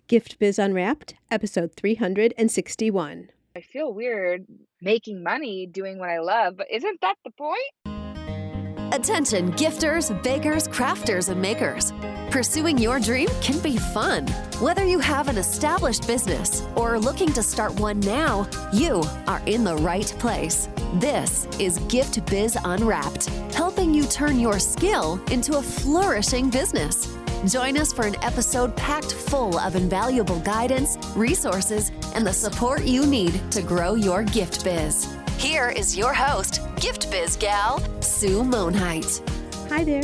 Gift Biz Unwrapped, episode 361. I feel weird making money doing what I love, but isn't that the point? Attention gifters, bakers, crafters, and makers. Pursuing your dream can be fun. Whether you have an established business or are looking to start one now, you are in the right place. This is Gift Biz Unwrapped, helping you turn your skill into a flourishing business. Join us for an episode packed full of invaluable guidance, resources, and the support you need to grow your gift biz. Here is your host, Gift Biz gal, Sue Monheit. Hi there,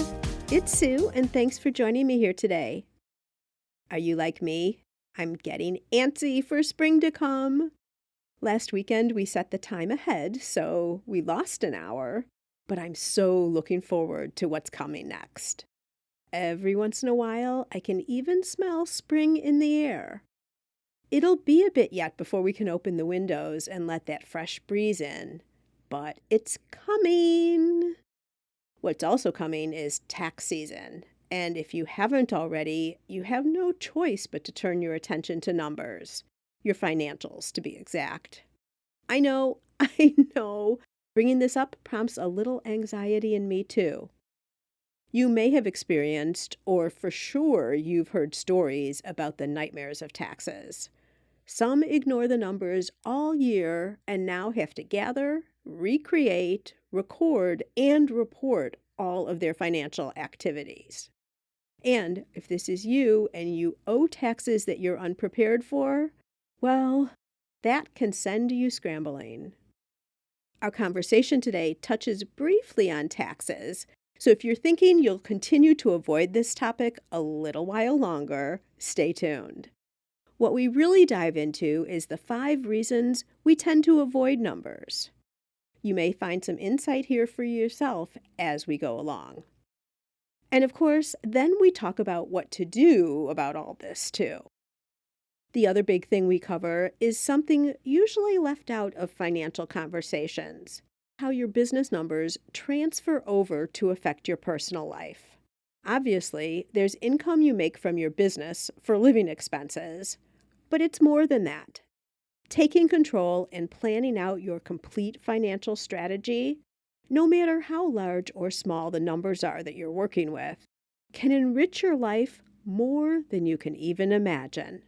it's Sue, and thanks for joining me here today. Are you like me? I'm getting antsy for spring to come. Last weekend we set the time ahead, so we lost an hour, but I'm so looking forward to what's coming next. Every once in a while, I can even smell spring in the air. It'll be a bit yet before we can open the windows and let that fresh breeze in, but it's coming. What's also coming is tax season, and if you haven't already, you have no choice but to turn your attention to numbers, your financials to be exact. I know, bringing this up prompts a little anxiety in me too. You may have experienced, or for sure you've heard stories about the nightmares of taxes. Some ignore the numbers all year and now have to gather, recreate, record, and report all of their financial activities. And if this is you and you owe taxes that you're unprepared for, well, that can send you scrambling. Our conversation today touches briefly on taxes. So if you're thinking you'll continue to avoid this topic a little while longer, stay tuned. What we really dive into is the 5 reasons we tend to avoid numbers. You may find some insight here for yourself as we go along. And of course, then we talk about what to do about all this too. The other big thing we cover is something usually left out of financial conversations: how your business numbers transfer over to affect your personal life. Obviously, there's income you make from your business for living expenses, but it's more than that. Taking control and planning out your complete financial strategy, no matter how large or small the numbers are that you're working with, can enrich your life more than you can even imagine.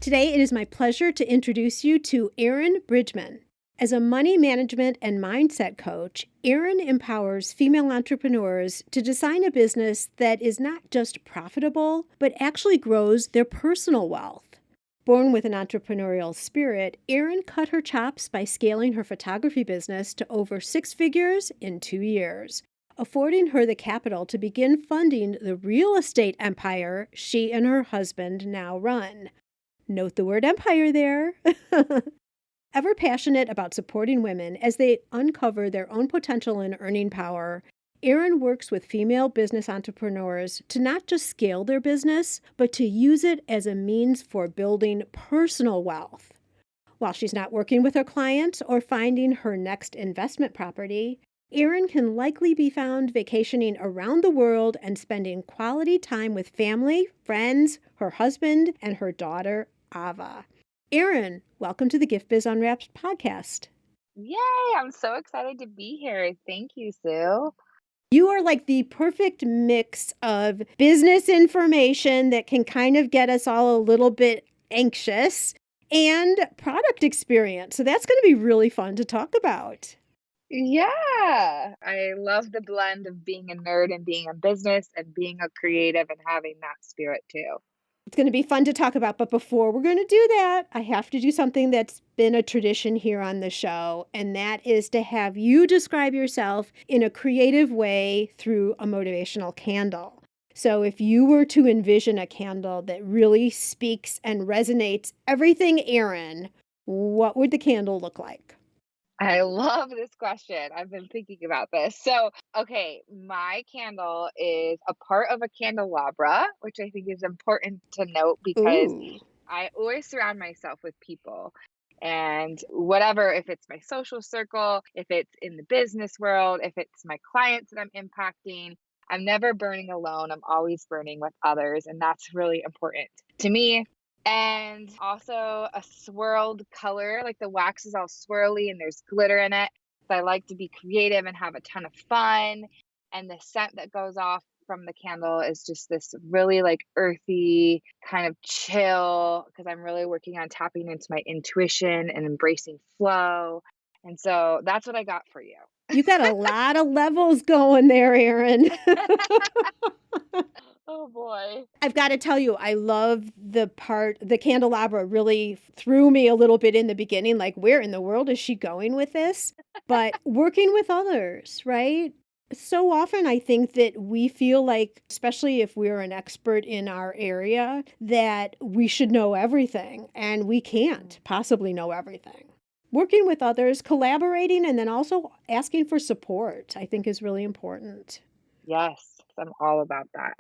Today, it is my pleasure to introduce you to Erinn Bridgman. As a money management and mindset coach, Erinn empowers female entrepreneurs to design a business that is not just profitable, but actually grows their personal wealth. Born with an entrepreneurial spirit, Erinn cut her chops by scaling her photography business to over 6 figures in 2 years, affording her the capital to begin funding the real estate empire she and her husband now run. Note the word empire there. Ever passionate about supporting women as they uncover their own potential and earning power, Erinn works with female business entrepreneurs to not just scale their business, but to use it as a means for building personal wealth. While she's not working with her clients or finding her next investment property, Erinn can likely be found vacationing around the world and spending quality time with family, friends, her husband, and her daughter, Ava. Erinn, welcome to the Gift Biz Unwrapped podcast. Yay, I'm so excited to be here. Thank you, Sue. You are like the perfect mix of business information that can kind of get us all a little bit anxious and product experience. So that's going to be really fun to talk about. Yeah, I love the blend of being a nerd and being a business and being a creative and having that spirit too. It's going to be fun to talk about, but before we're going to do that, I have to do something that's been a tradition here on the show, and that is to have you describe yourself in a creative way through a motivational candle. So if you were to envision a candle that really speaks and resonates everything Erinn, what would the candle look like? I love this question. I've been thinking about this. So, okay, my candle is a part of a candelabra, which I think is important to note because Ooh. I always surround myself with people. And whatever, if it's my social circle, if it's in the business world, if it's my clients that I'm impacting, I'm never burning alone. I'm always burning with others. And that's really important to me. And also a swirled color, like the wax is all swirly and there's glitter in it. So I like to be creative and have a ton of fun. And the scent that goes off from the candle is just this really like earthy kind of chill because I'm really working on tapping into my intuition and embracing flow. And so that's what I got for you. You got a lot of levels going there, Erinn. Oh boy. I've got to tell you, I love the candelabra really threw me a little bit in the beginning, like, where in the world is she going with this? But working with others, right? So often I think that we feel like, especially if we're an expert in our area, that we should know everything, and we can't possibly know everything. Working with others, collaborating, and then also asking for support, I think is really important. Yes, I'm all about that.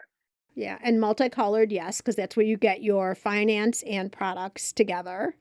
Yeah, and multicolored, yes, because that's where you get your finance and products together.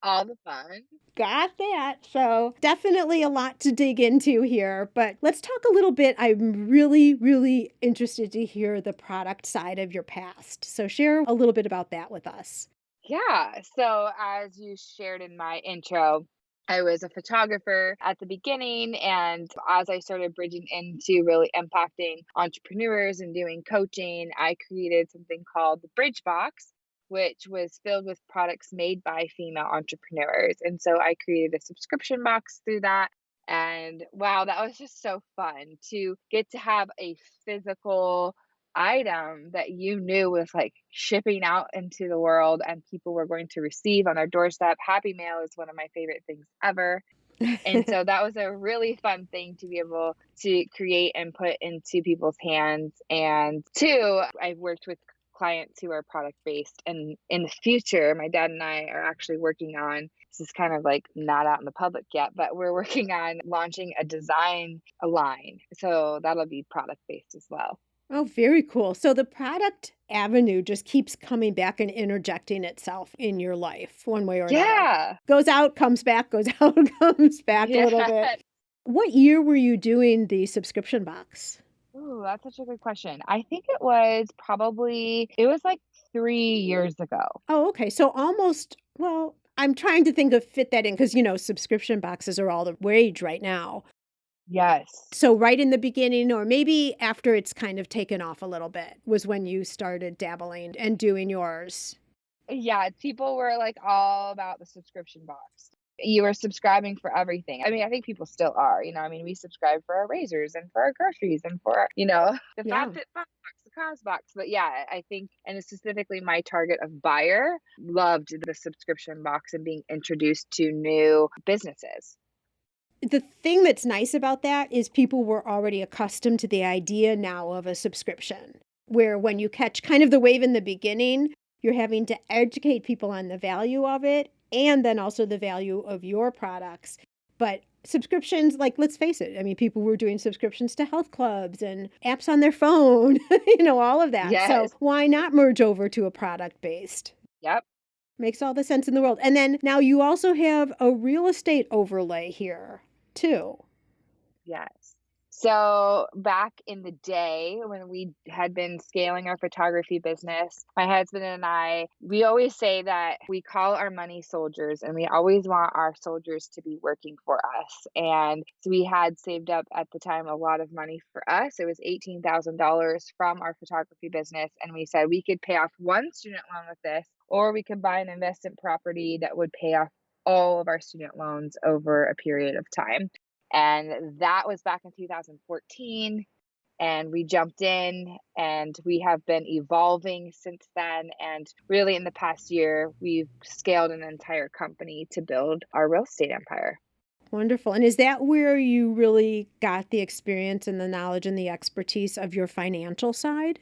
All the fun. Got that. So definitely a lot to dig into here, but let's talk a little bit. I'm really, really interested to hear the product side of your past. So share a little bit about that with us. Yeah. So, as you shared in my intro, I was a photographer at the beginning. And as I started bridging into really impacting entrepreneurs and doing coaching, I created something called the Bridge Box, which was filled with products made by female entrepreneurs. And so I created a subscription box through that. And wow, that was just so fun to get to have a physical item that you knew was like shipping out into the world and people were going to receive on their doorstep. Happy Mail is one of my favorite things ever. And so that was a really fun thing to be able to create and put into people's hands. And two, I've worked with clients who are product based. And in the future, my dad and I are actually working on this is kind of like not out in the public yet, but we're working on launching a design line. So that'll be product based as well. Oh, very cool. So the product avenue just keeps coming back and interjecting itself in your life one way or another. Yeah. Goes out, comes back, goes out, comes back a Yeah. little bit. What year were you doing the subscription box? Ooh, that's such a good question. I think it was like 3 years ago. Oh, okay. So almost, well, I'm trying to think of fit that in because, subscription boxes are all the rage right now. Yes. So right in the beginning, or maybe after it's kind of taken off a little bit, was when you started dabbling and doing yours. Yeah, people were like all about the subscription box. You were subscribing for everything. I mean, I think people still are, I mean, we subscribe for our razors and for our groceries and for, the Yeah. FabFitFun box, the Cos box. But yeah, I think, and specifically my target of buyer loved the subscription box and being introduced to new businesses. The thing that's nice about that is people were already accustomed to the idea now of a subscription, where when you catch kind of the wave in the beginning, you're having to educate people on the value of it and then also the value of your products. But subscriptions, like, let's face it, I mean, people were doing subscriptions to health clubs and apps on their phone, all of that. So Yes. why not merge over to a product based? Yep. Makes all the sense in the world. And then now you also have a real estate overlay here, too. Yes. So back in the day when we had been scaling our photography business, my husband and I, we always say that we call our money soldiers and we always want our soldiers to be working for us. And so we had saved up at the time a lot of money for us. It was $18,000 from our photography business. And we said we could pay off one student loan with this, or we could buy an investment property that would pay off all of our student loans over a period of time. And that was back in 2014. And we jumped in and we have been evolving since then. And really, in the past year, we've scaled an entire company to build our real estate empire. Wonderful. And is that where you really got the experience and the knowledge and the expertise of your financial side?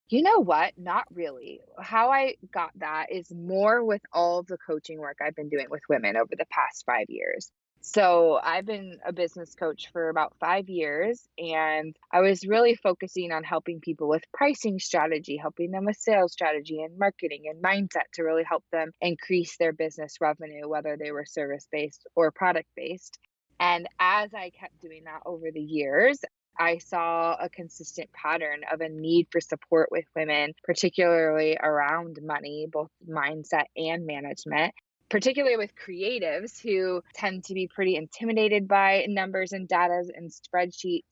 You know what? Not really. How I got that is more with all of the coaching work I've been doing with women over the past 5 years. So I've been a business coach for about 5 years, and I was really focusing on helping people with pricing strategy, helping them with sales strategy and marketing and mindset to really help them increase their business revenue, whether they were service based or product based. And as I kept doing that over the years, I saw a consistent pattern of a need for support with women, particularly around money, both mindset and management, particularly with creatives who tend to be pretty intimidated by numbers and data and spreadsheets.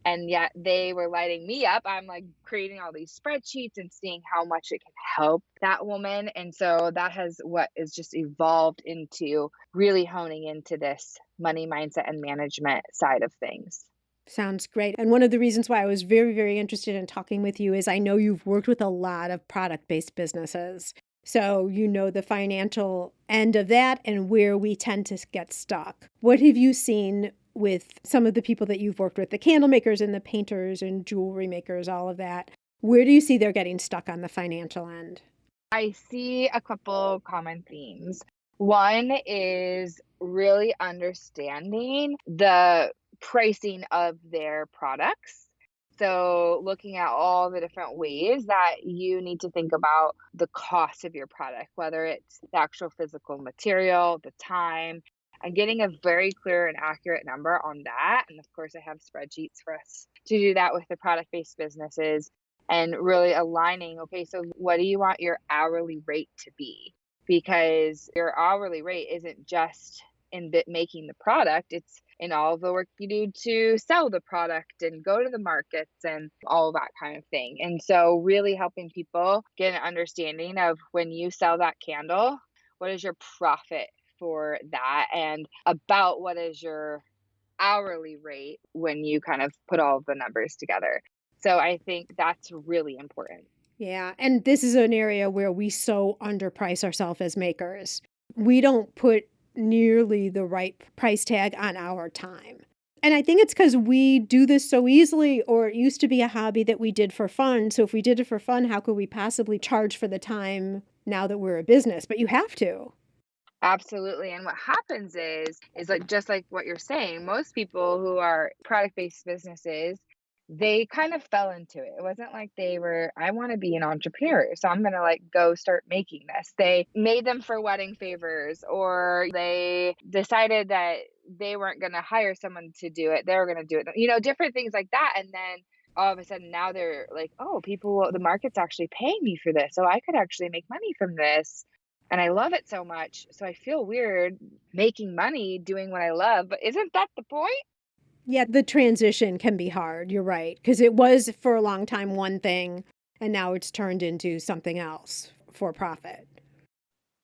And yet they were lighting me up. I'm like creating all these spreadsheets and seeing how much it can help that woman. And so that has what is just evolved into really honing into this money mindset and management side of things. Sounds great. And one of the reasons why I was very, very interested in talking with you is I know you've worked with a lot of product based businesses. So you know the financial end of that and where we tend to get stuck. What have you seen with some of the people that you've worked with, the candle makers and the painters and jewelry makers, all of that? Where do you see they're getting stuck on the financial end? I see a couple common themes. One is really understanding the pricing of their products. So, looking at all the different ways that you need to think about the cost of your product, whether it's the actual physical material, the time, and getting a very clear and accurate number on that. And of course, I have spreadsheets for us to do that with the product based businesses and really aligning, okay, so what do you want your hourly rate to be? Because your hourly rate isn't just in making the product, it's in all of the work you do to sell the product and go to the markets and all that kind of thing. And so, really helping people get an understanding of when you sell that candle, what is your profit for that, and about what is your hourly rate when you kind of put all of the numbers together. So I think that's really important. Yeah. And this is an area where we so underprice ourselves as makers. We don't put nearly the right price tag on our time. And I think it's because we do this so easily, or it used to be a hobby that we did for fun. So if we did it for fun, how could we possibly charge for the time now that we're a business? But you have to. Absolutely. And what happens is like just like what you're saying, most people who are product-based businesses, they kind of fell into it. It wasn't like they were, I want to be an entrepreneur, so I'm going to like go start making this. They made them for wedding favors, or they decided that they weren't going to hire someone to do it. They were going to do it. Different things like that. And then all of a sudden now they're like, oh, the market's actually paying me for this. So I could actually make money from this. And I love it so much. So I feel weird making money doing what I love, but isn't that the point? Yeah, the transition can be hard. You're right. Because it was for a long time one thing, and now it's turned into something else for profit.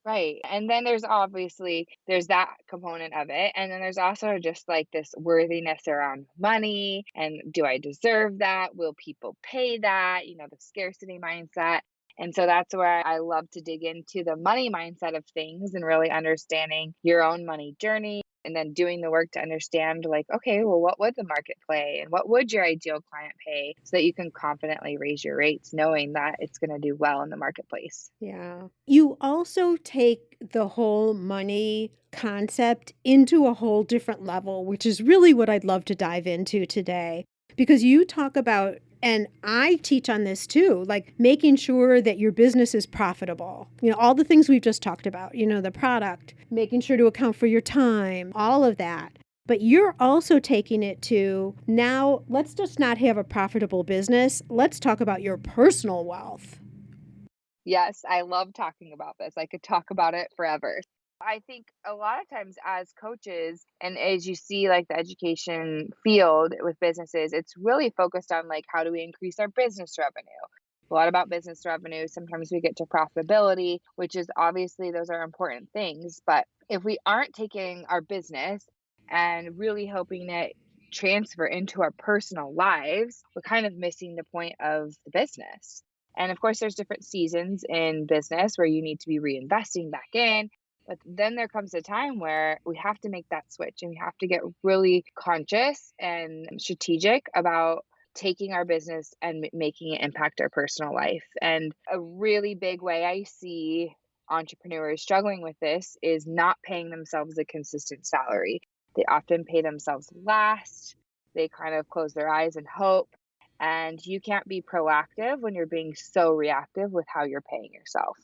Right. And then there's that component of it. And then there's also just like this worthiness around money and do I deserve that? Will people pay that? The scarcity mindset. And so that's where I love to dig into the money mindset of things and really understanding your own money journey and then doing the work to understand, like, okay, well, what would the market play and what would your ideal client pay so that you can confidently raise your rates knowing that it's going to do well in the marketplace. Yeah. You also take the whole money concept into a whole different level, which is really what I'd love to dive into today. Because you talk about, and I teach on this too, like making sure that your business is profitable. All the things we've just talked about, the product, making sure to account for your time, all of that. But you're also taking it to now, let's just not have a profitable business. Let's talk about your personal wealth. Yes, I love talking about this. I could talk about it forever. I think a lot of times as coaches and as you see like the education field with businesses, it's really focused on like how do we increase our business revenue? A lot about business revenue. Sometimes we get to profitability, which is obviously those are important things. But if we aren't taking our business and really helping it transfer into our personal lives, we're kind of missing the point of the business. And of course, there's different seasons in business where you need to be reinvesting back in. But then there comes a time where we have to make that switch and we have to get really conscious and strategic about taking our business and making it impact our personal life. And a really big way I see entrepreneurs struggling with this is not paying themselves a consistent salary. They often pay themselves last. They kind of close their eyes and hope. And you can't be proactive when you're being so reactive with how you're paying yourself.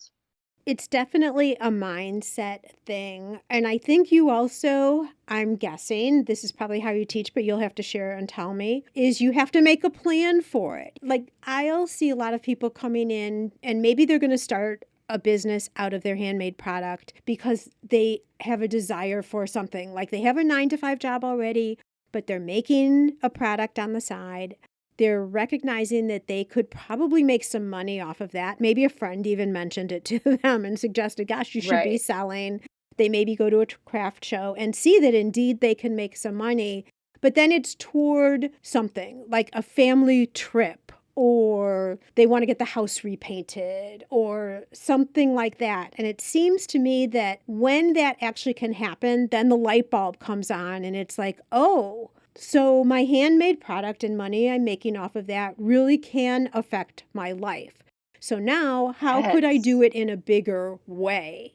It's definitely a mindset thing. And I think you also, I'm guessing, this is probably how you teach, but you'll have to share and tell me, is you have to make a plan for it. Like, I'll see a lot of people coming in and maybe they're going to start a business out of their handmade product because they have a desire for something. Like they have a 9 to 5 job already, but they're making a product on the side. They're recognizing that they could probably make some money off of that. Maybe a friend even mentioned it to them and suggested, gosh, you should be Right. selling. They maybe go to a craft show and see that indeed they can make some money. But then it's toward something like a family trip, or they want to get the house repainted or something like that. And it seems to me that when that actually can happen, then the light bulb comes on and it's like, oh, so my handmade product and money I'm making off of that really can affect my life. So now, how could I do Yes. it in a bigger way?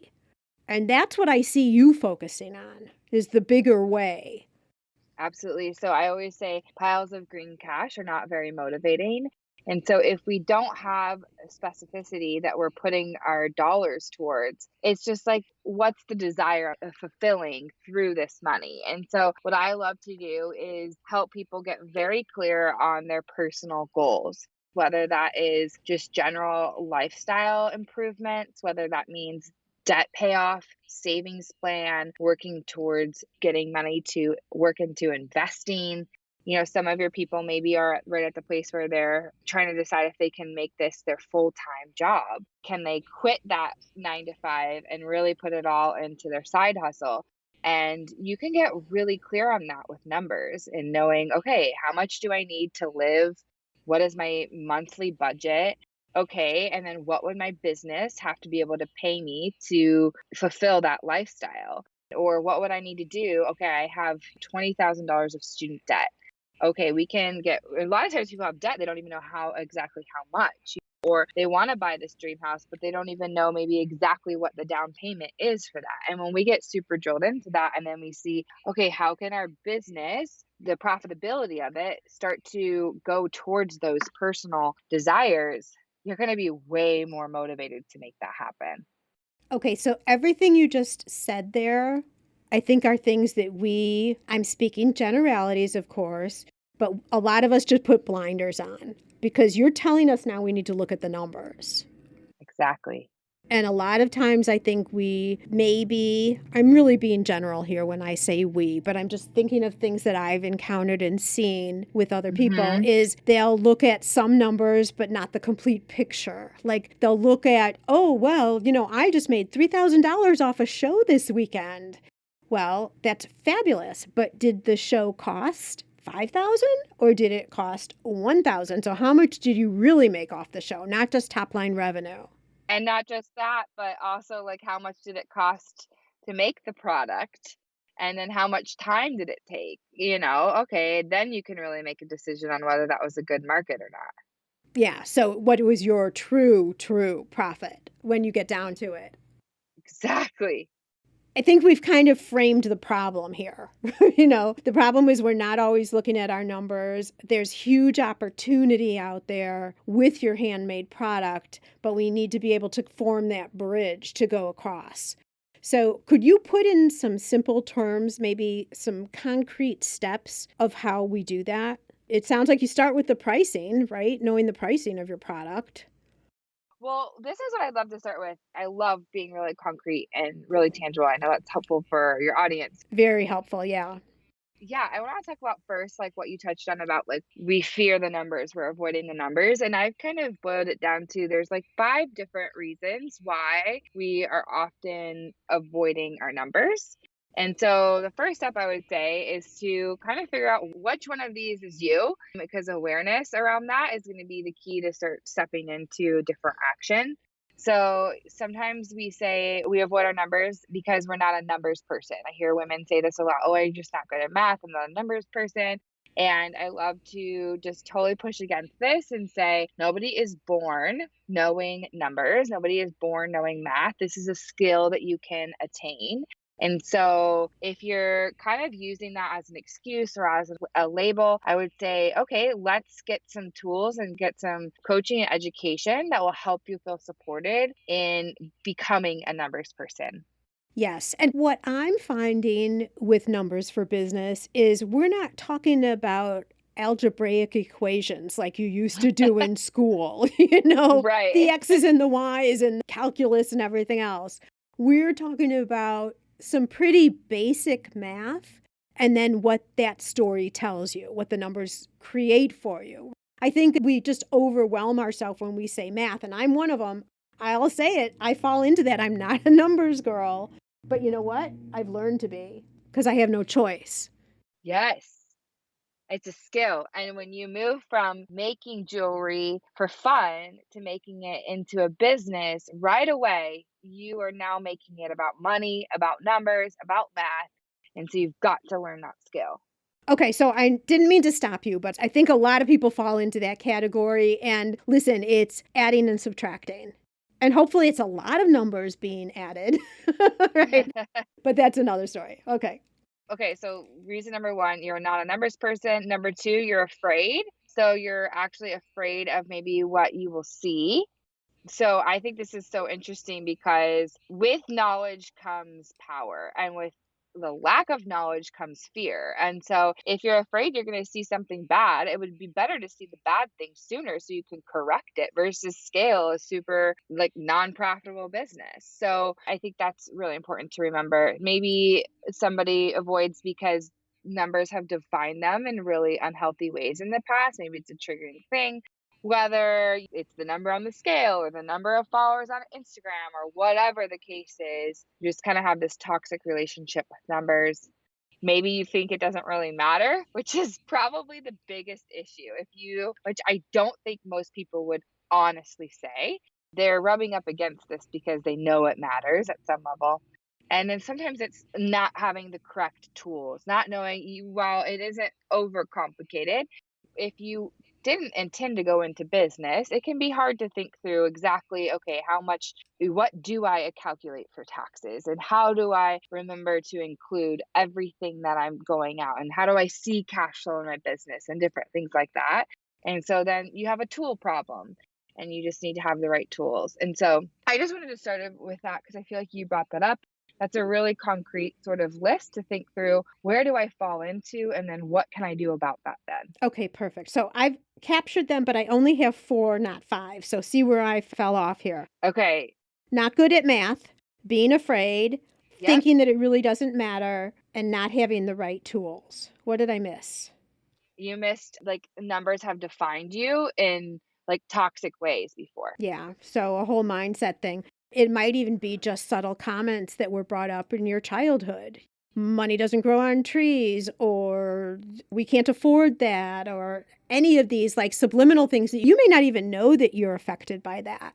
And that's what I see you focusing on, is the bigger way. Absolutely. So I always say piles of green cash are not very motivating. And so if we don't have a specificity that we're putting our dollars towards, it's just like, what's the desire of fulfilling through this money? And so what I love to do is help people get very clear on their personal goals. Whether that is just general lifestyle improvements, whether that means debt payoff, savings plan, working towards getting money to work into investing. Some of your people maybe are right at the place where they're trying to decide if they can make this their full-time job. Can they quit that 9 to 5 and really put it all into their side hustle? And you can get really clear on that with numbers and knowing, okay, how much do I need to live? What is my monthly budget? Okay, and then what would my business have to be able to pay me to fulfill that lifestyle? Or what would I need to do? Okay, I have $20,000 of student debt. Okay, we can get a lot of times people have debt, they don't even know how exactly how much. Or they want to buy this dream house, but they don't even know maybe exactly what the down payment is for that. And when we get super drilled into that, and then we see, okay, how can our business, the profitability of it, start to go towards those personal desires, you're going to be way more motivated to make that happen. Okay, so everything you just said there, I think are things that I'm speaking generalities, of course, but a lot of us just put blinders on because you're telling us now we need to look at the numbers. Exactly. And a lot of times I think I'm really being general here when I say we, but I'm just thinking of things that I've encountered and seen with other people Hmm. is they'll look at some numbers, but not the complete picture. Like they'll look at, oh, well, I just made $3,000 off a show this weekend. Well, that's fabulous. But did the show cost 5,000 or did it cost 1,000? So how much did you really make off the show? Not just top line revenue. And not just that, but also like how much did it cost to make the product? And then how much time did it take? Okay, then you can really make a decision on whether that was a good market or not. Yeah. So, what was your true profit when you get down to it? Exactly. I think we've kind of framed the problem here. The problem is we're not always looking at our numbers. There's huge opportunity out there with your handmade product, but we need to be able to form that bridge to go across. So, could you put in some simple terms, maybe some concrete steps of how we do that? It sounds like you start with the pricing, right? Knowing the pricing of your product. Well, this is what I'd love to start with. I love being really concrete and really tangible. I know that's helpful for your audience. Very helpful, yeah. Yeah, I want to talk about first, like what you touched on about like we fear the numbers, we're avoiding the numbers. And I've kind of boiled it down to there's like 5 different reasons why we are often avoiding our numbers. And so the first step I would say is to kind of figure out which one of these is you, because awareness around that is going to be the key to start stepping into different action. So sometimes we say we avoid our numbers because we're not a numbers person. I hear women say this a lot. Oh, I'm just not good at math. I'm not a numbers person. And I love to just totally push against this and say nobody is born knowing numbers. Nobody is born knowing math. This is a skill that you can attain. And so if you're kind of using that as an excuse or as a label, I would say, okay, let's get some tools and get some coaching and education that will help you feel supported in becoming a numbers person. Yes. And what I'm finding with numbers for business is we're not talking about algebraic equations like you used to do in school, the Right. X's and the Y's and calculus and everything else. We're talking about some pretty basic math and then what that story tells you, what the numbers create for you. I think we just overwhelm ourselves when we say math, and I'm one of them. I'll say it. I fall into that. I'm not a numbers girl. But you know what? I've learned to be because I have no choice. Yes. It's a skill. And when you move from making jewelry for fun to making it into a business right away, you are now making it about money, about numbers, about math. And so you've got to learn that skill. Okay, so I didn't mean to stop you, but I think a lot of people fall into that category. And listen, it's adding and subtracting. And hopefully it's a lot of numbers being added, right? But that's another story. Okay. Okay, so reason number one, you're not a numbers person. Number two, you're afraid. So you're actually afraid of maybe what you will see. So I think this is so interesting because with knowledge comes power, and with the lack of knowledge comes fear. And so if you're afraid you're going to see something bad, it would be better to see the bad thing sooner so you can correct it versus scale a super like non-profitable business. So I think that's really important to remember. Maybe somebody avoids because numbers have defined them in really unhealthy ways in the past. Maybe it's a triggering thing, whether it's the number on the scale or the number of followers on Instagram or whatever the case is. You just kind of have this toxic relationship with numbers. Maybe you think it doesn't really matter, which is probably the biggest issue. Which I don't think most people would honestly say, they're rubbing up against this because they know it matters at some level. And then sometimes it's not having the correct tools, not knowing while it isn't overcomplicated, if you didn't intend to go into business, it can be hard to think through exactly, okay, what do I calculate for taxes? And how do I remember to include everything that I'm going out? And how do I see cash flow in my business and different things like that? And so then you have a tool problem and you just need to have the right tools. And so I just wanted to start with that because I feel like you brought that up. That's a really concrete sort of list to think through. Where do I fall into? And then what can I do about that then? Okay, perfect. So I've captured them, but I only have 4, not 5. So see where I fell off here. Okay. Not good at math, being afraid, Yep. thinking that it really doesn't matter, and not having the right tools. What did I miss? You missed like numbers have defined you in like toxic ways before. Yeah, so a whole mindset thing. It might even be just subtle comments that were brought up in your childhood. Money doesn't grow on trees, or we can't afford that, or any of these like subliminal things that you may not even know that you're affected by that.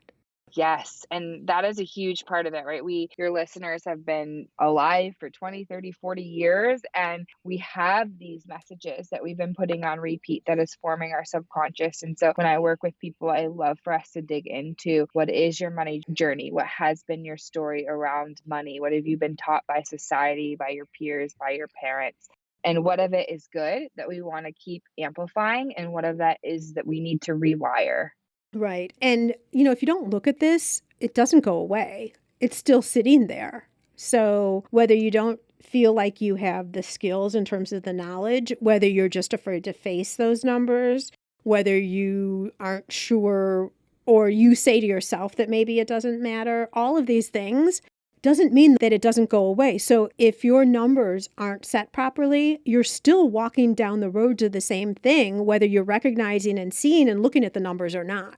Yes, and that is a huge part of it, right? Your listeners have been alive for 20, 30, 40 years, and we have these messages that we've been putting on repeat that is forming our subconscious. And so when I work with people, I love for us to dig into what is your money journey? What has been your story around money? What have you been taught by society, by your peers, by your parents? And what of it is good that we want to keep amplifying, and what of that is that we need to rewire? Right. And, if you don't look at this, it doesn't go away. It's still sitting there. So whether you don't feel like you have the skills in terms of the knowledge, whether you're just afraid to face those numbers, whether you aren't sure or you say to yourself that maybe it doesn't matter, all of these things doesn't mean that it doesn't go away. So if your numbers aren't set properly, you're still walking down the road to the same thing, whether you're recognizing and seeing and looking at the numbers or not.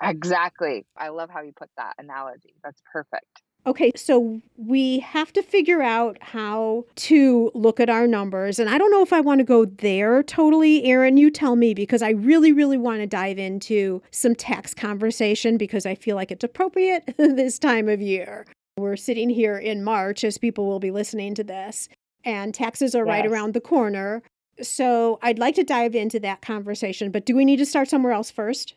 Exactly. I love how you put that analogy. That's perfect. Okay, so we have to figure out how to look at our numbers. And I don't know if I want to go there totally, Erinn. You tell me, because I really, really want to dive into some tax conversation because I feel like it's appropriate this time of year. We're sitting here in March as people will be listening to this, and taxes are right Yes. around the corner. So I'd like to dive into that conversation, but do we need to start somewhere else first?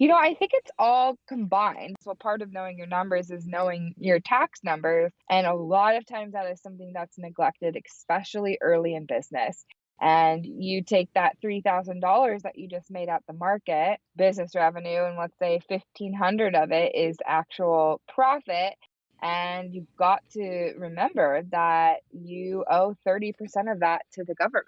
I think it's all combined. So part of knowing your numbers is knowing your tax numbers. And a lot of times that is something that's neglected, especially early in business. And you take that $3,000 that you just made at the market, business revenue, and let's say 1,500 of it is actual profit. And you've got to remember that you owe 30% of that to the government.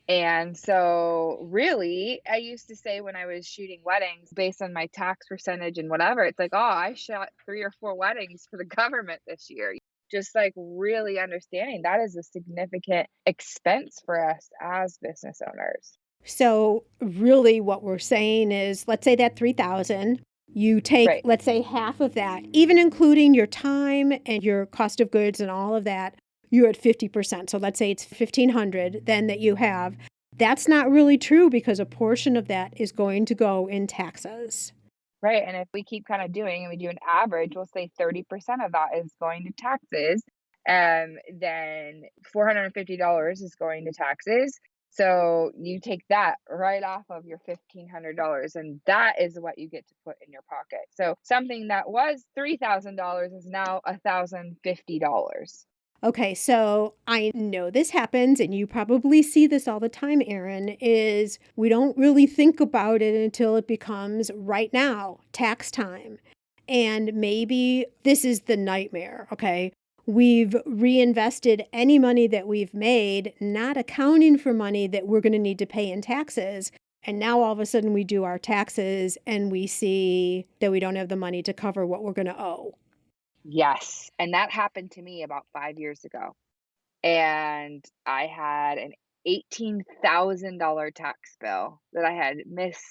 And so, really, I used to say when I was shooting weddings based on my tax percentage and whatever, it's like, oh, I shot 3 or 4 weddings for the government this year. Just like really understanding that is a significant expense for us as business owners. So really what we're saying is, let's say that 3,000, you take, Right. let's say half of that, even including your time and your cost of goods and all of that, you're at 50%. So let's say it's 1,500 then that you have. That's not really true because a portion of that is going to go in taxes. Right. And if we keep kind of doing and we do an average, we'll say 30% of that is going to taxes. Then $450 is going to taxes. So you take that right off of your $1,500, and that is what you get to put in your pocket. So something that was $3,000 is now $1,050. Okay, so I know this happens, and you probably see this all the time, Erinn, is we don't really think about it until it becomes right now, tax time. And maybe this is the nightmare, okay? We've reinvested any money that we've made, not accounting for money that we're going to need to pay in taxes. And now all of a sudden we do our taxes and we see that we don't have the money to cover what we're going to owe. Yes. And that happened to me about 5 years ago. And I had an $18,000 tax bill that I had missed.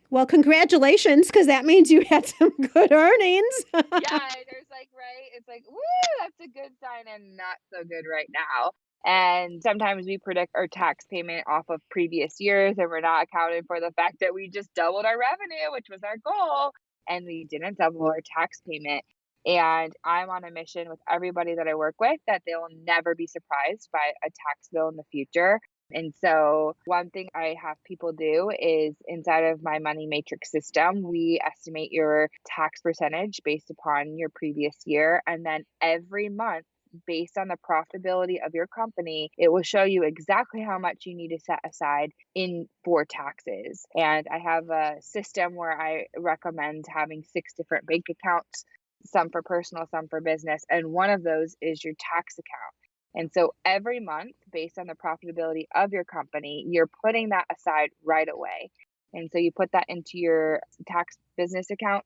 Well, congratulations, because that means you had some good earnings. Yeah, there's like, right? It's like, woo, that's a good sign and not so good right now. And sometimes we predict our tax payment off of previous years and we're not accounting for the fact that we just doubled our revenue, which was our goal, and we didn't double our tax payment. And I'm on a mission with everybody that I work with that they will never be surprised by a tax bill in the future. And so, one thing I have people do is inside of my money matrix system, we estimate your tax percentage based upon your previous year. And then every month, based on the profitability of your company, it will show you exactly how much you need to set aside in for taxes. And I have a system where I recommend having 6 different bank accounts, some for personal, some for business. And one of those is your tax account. And so every month, based on the profitability of your company, you're putting that aside right away. And so you put that into your tax business account.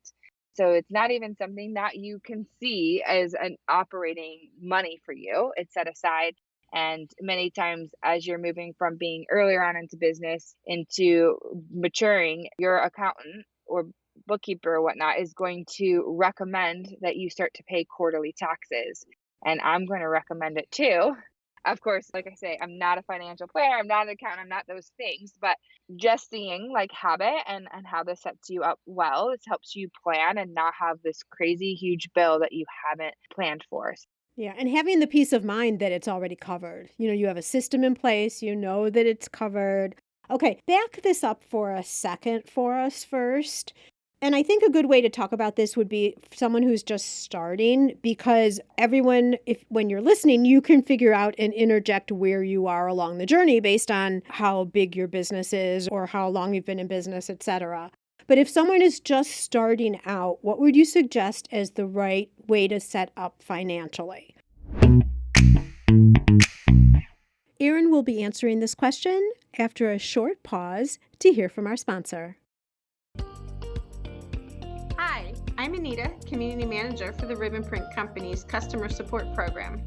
So it's not even something that you can see as an operating money for you. It's set aside. And many times, as you're moving from being earlier on into business into maturing, your accountant or bookkeeper or whatnot is going to recommend that you start to pay quarterly taxes. And I'm going to recommend it too. Of course, like I say, I'm not a financial planner, I'm not an accountant, I'm not those things, but just seeing like habit and how this sets you up well, this helps you plan and not have this crazy huge bill that you haven't planned for. Yeah, and having the peace of mind that it's already covered. You have a system in place, you know that it's covered. Okay, back this up for a second for us first. And I think a good way to talk about this would be someone who's just starting, because everyone, when you're listening, you can figure out and interject where you are along the journey based on how big your business is or how long you've been in business, etc. But if someone is just starting out, what would you suggest as the right way to set up financially? Erinn will be answering this question after a short pause to hear from our sponsor. Hi, I'm Anita, Community Manager for the Ribbon Print Company's Customer Support Program.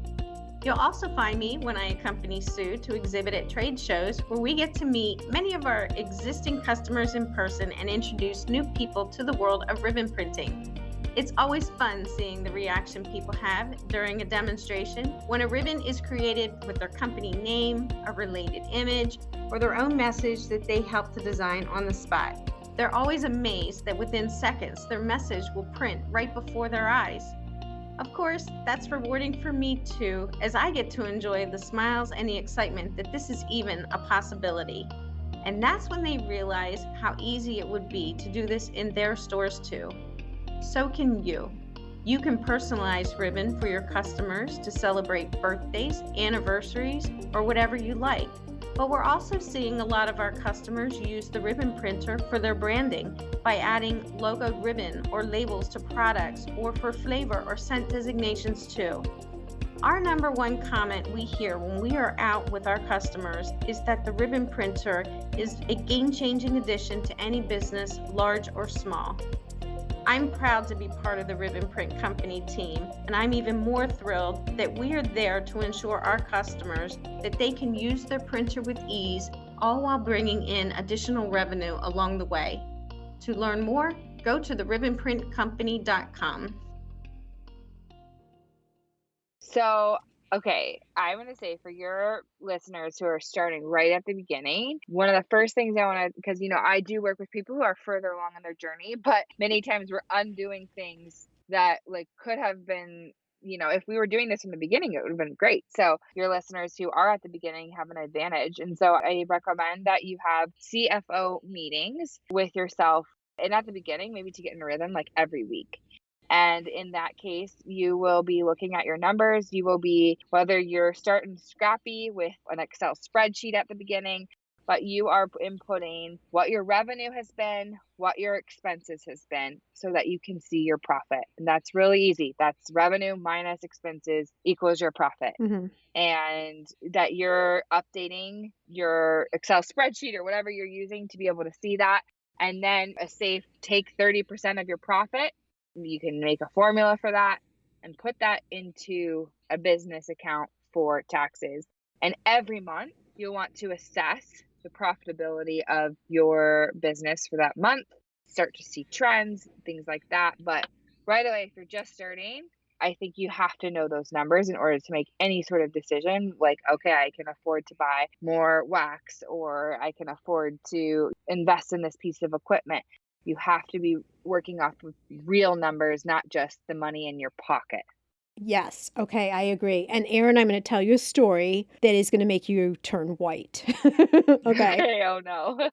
You'll also find me when I accompany Sue to exhibit at trade shows where we get to meet many of our existing customers in person and introduce new people to the world of ribbon printing. It's always fun seeing the reaction people have during a demonstration when a ribbon is created with their company name, a related image, or their own message that they helped to design on the spot. They're always amazed that within seconds, their message will print right before their eyes. Of course, that's rewarding for me too, as I get to enjoy the smiles and the excitement that this is even a possibility. And that's when they realize how easy it would be to do this in their stores too. So can you. You can personalize ribbon for your customers to celebrate birthdays, anniversaries, or whatever you like. But we're also seeing a lot of our customers use the ribbon printer for their branding by adding logoed ribbon or labels to products, or for flavor or scent designations too. Our number one comment we hear when we are out with our customers is that the ribbon printer is a game-changing addition to any business, large or small. I'm proud to be part of the Ribbon Print Company team, and I'm even more thrilled that we are there to ensure our customers that they can use their printer with ease, all while bringing in additional revenue along the way. To learn more, go to theribbonprintcompany.com. So, okay, I'm going to say for your listeners who are starting right at the beginning, one of the first things I want to, because, I do work with people who are further along in their journey, but many times we're undoing things that could have been, if we were doing this from the beginning, it would have been great. So your listeners who are at the beginning have an advantage. And so I recommend that you have CFO meetings with yourself, and at the beginning, maybe to get in a rhythm, every week. And in that case, you will be looking at your numbers. You will be, whether you're starting scrappy with an Excel spreadsheet at the beginning, but you are inputting what your revenue has been, what your expenses has been, so that you can see your profit. And that's really easy. That's revenue minus expenses equals your profit. Mm-hmm. And that you're updating your Excel spreadsheet or whatever you're using to be able to see that. And then take 30% of your profit. You can make a formula for that and put that into a business account for taxes. And every month, you'll want to assess the profitability of your business for that month, start to see trends, things like that. But right away, if you're just starting, I think you have to know those numbers in order to make any sort of decision, okay, I can afford to buy more wax, or I can afford to invest in this piece of equipment. You have to be working off of real numbers, not just the money in your pocket. Yes. Okay. I agree. And Erinn, I'm going to tell you a story that is going to make you turn white. Okay. Oh no.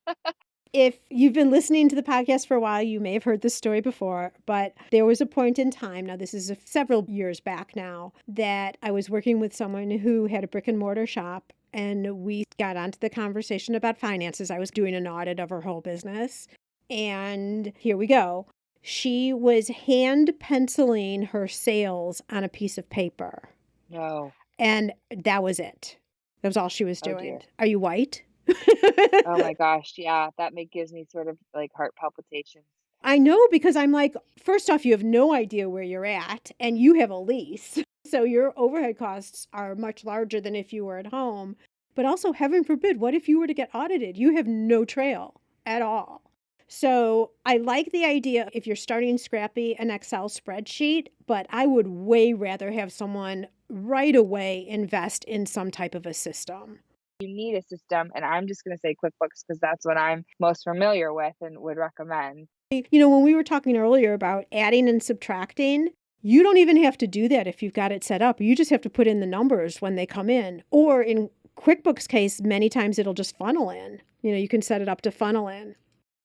If you've been listening to the podcast for a while, you may have heard this story before, but there was a point in time, now this is several years back now, that I was working with someone who had a brick and mortar shop, and we got onto the conversation about finances. I was doing an audit of her whole business, and here we go. She was hand penciling her sales on a piece of paper. No. And that was it. That was all she was doing. Dear. Are you white? Oh my gosh. Yeah. That gives me sort of heart palpitations. I know, because I'm like, first off, you have no idea where you're at, and you have a lease. So your overhead costs are much larger than if you were at home. But also, heaven forbid, what if you were to get audited? You have no trail at all. So I like the idea, if you're starting scrappy, an Excel spreadsheet, but I would way rather have someone right away invest in some type of a system. You need a system, and I'm just going to say QuickBooks because that's what I'm most familiar with and would recommend. When we were talking earlier about adding and subtracting, you don't even have to do that if you've got it set up. You just have to put in the numbers when they come in. Or in QuickBooks case, many times it'll just funnel in. You can set it up to funnel in.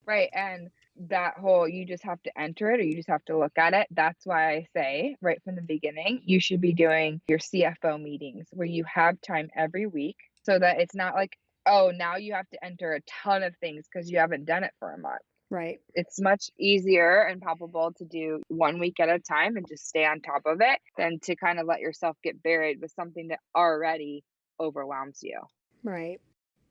Right. And that whole, you just have to enter it or you just have to look at it. That's why I say right from the beginning, you should be doing your CFO meetings where you have time every week, so that it's not oh, now you have to enter a ton of things because you haven't done it for a month. Right. It's much easier and palpable to do 1 week at a time and just stay on top of it than to kind of let yourself get buried with something that already overwhelms you. Right.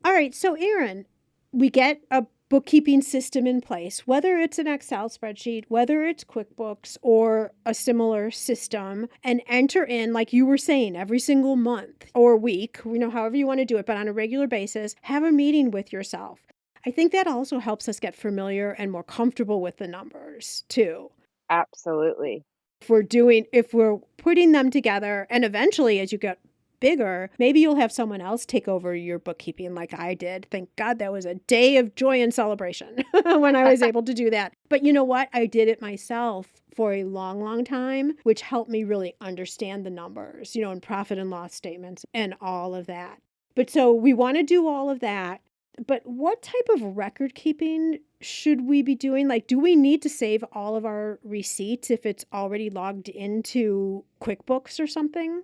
All right. So, Erinn, we get a bookkeeping system in place, whether it's an Excel spreadsheet, whether it's QuickBooks or a similar system, and enter in, like you were saying, every single month or week, however you want to do it, but on a regular basis, have a meeting with yourself. I think that also helps us get familiar and more comfortable with the numbers too. Absolutely. If we're putting them together, and eventually as you get bigger, maybe you'll have someone else take over your bookkeeping like I did. Thank God that was a day of joy and celebration when I was able to do that. But you know what? I did it myself for a long, long time, which helped me really understand the numbers, and profit and loss statements and all of that. But so we want to do all of that. But what type of record keeping should we be doing? Like, do we need to save all of our receipts if it's already logged into QuickBooks or something?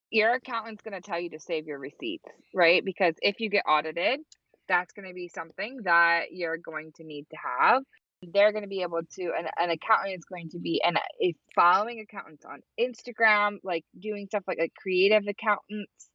Your accountant's going to tell you to save your receipts, right? Because if you get audited, that's going to be something that you're going to need to have. They're going to be able to, an accountant is going to be, and if following accountants on Instagram, like doing stuff like creative accountants,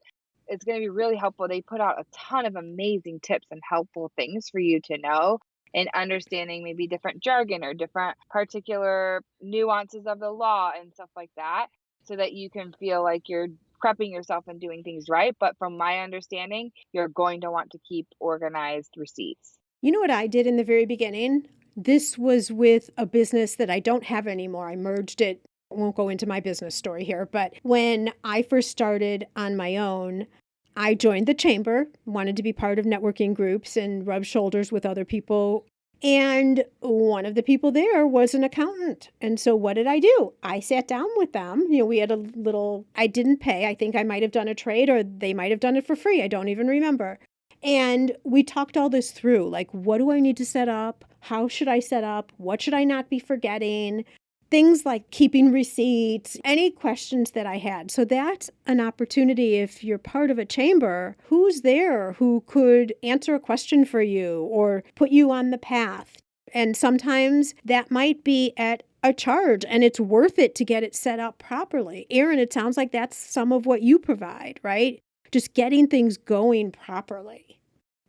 it's going to be really helpful. They put out a ton of amazing tips and helpful things for you to know and understanding maybe different jargon or different particular nuances of the law and stuff like that so that you can feel like you're prepping yourself and doing things right. But from my understanding, you're going to want to keep organized receipts. You know what I did in the very beginning? This was with a business that I don't have anymore. I merged it. I won't go into my business story here, but when I first started on my own, I joined the chamber, wanted to be part of networking groups and rub shoulders with other people. And one of the people there was an accountant. And so what did I do? I sat down with them. We had a little, I didn't pay. I think I might have done a trade or they might have done it for free. I don't even remember. And we talked all this through, like, what do I need to set up? How should I set up? What should I not be forgetting? Things like keeping receipts, any questions that I had. So that's an opportunity if you're part of a chamber, who's there who could answer a question for you or put you on the path. And sometimes that might be at a charge and it's worth it to get it set up properly. Erinn, it sounds like that's some of what you provide, right? Just getting things going properly.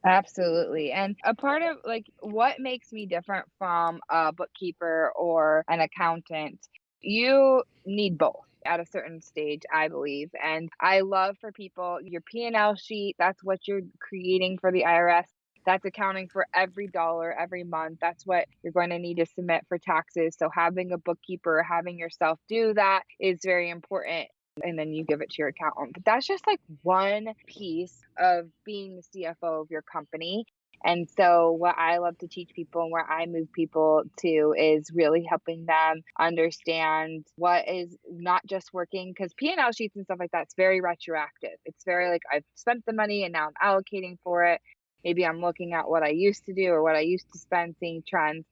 Absolutely. And a part of like what makes me different from a bookkeeper or an accountant, you need both at a certain stage, I believe. And I love for people your P&L sheet, that's what you're creating for the IRS. That's accounting for every dollar every month. That's what you're going to need to submit for taxes. So having a bookkeeper, having yourself do that is very important, and then you give it to your accountant. But that's just like one piece of being the CFO of your company. And so what I love to teach people and where I move people to is really helping them understand what is not just working, because P&L sheets and stuff like that's very retroactive. It's very like I've spent the money and now I'm allocating for it. Maybe I'm looking at what I used to do or what I used to spend, seeing trends.